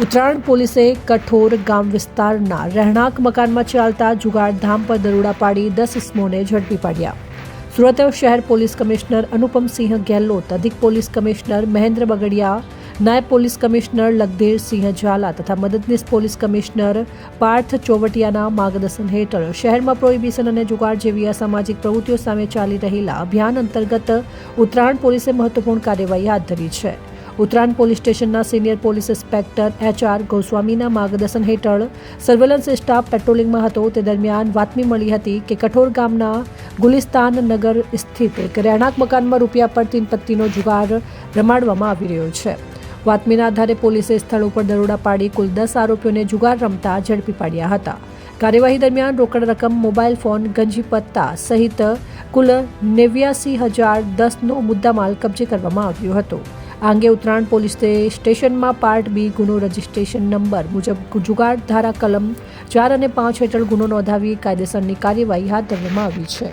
ઉત્તરાયણ પોલીસે કઠોર ગામ વિસ્તારના રહેણાંક મકાનમાં ચાલતા જુગાર ધામ પર દરોડા પાડી 10 ઇસમોને ઝડપી પાડ્યા. સુરત શહેર પોલીસ કમિશનર અનુપમસિંહ ગેહલોત, અધિક પોલીસ કમિશનર મહેન્દ્ર બગડિયા, નાયબ પોલીસ કમિશનર લખદેરસિંહ ઝાલા તથા મદદનીશ પોલીસ કમિશનર પાર્થ ચોવટિયાના માર્ગદર્શન હેઠળ શહેરમાં પ્રોહિબિશન અને જુગાર જેવી અસામાજિક પ્રવૃત્તિઓ સામે ચાલી રહેલા અભિયાન અંતર્ગત ઉત્તરાયણ પોલીસે મહત્વપૂર્ણ કાર્યવાહી હાથ ધરી છે. ઉત્તરાયણ પોલીસ સ્ટેશનના સિનિયર પોલીસ ઇન્સ્પેક્ટર HR ગોસ્વામીના માર્ગદર્શન હેઠળ સર્વેલન્સ સ્ટાફ પેટ્રોલિંગમાં હતો. તે દરમિયાન બાતમી મળી હતી કે કઠોર ગામના ગુલિસ્તાન નગર સ્થિત એક રહેણાંક મકાનમાં રૂપિયા પર 3 પત્તીનો જુગાર રમાડવામાં આવી રહ્યો છે. બાતમીના આધારે પોલીસે સ્થળ ઉપર દરોડા પાડી કુલ 10 આરોપીઓને જુગાર રમતા ઝડપી પાડ્યા હતા. કાર્યવાહી દરમિયાન રોકડ રકમ, મોબાઈલ ફોન, ગંજી પત્તા સહિત કુલ 89,010નો મુદ્દામાલ કબજે કરવામાં આવ્યો હતો. આ અંગે ઉત્તરાયણ પોલીસ સ્ટેશનમાં પાર્ટ B ગુનો રજિસ્ટ્રેશન નંબર મુજબ જુગાર ધારા કલમ 4 અને 5 હેઠળ ગુનો નોંધાવી કાયદેસરની કાર્યવાહી હાથ ધરવામાં આવી છે.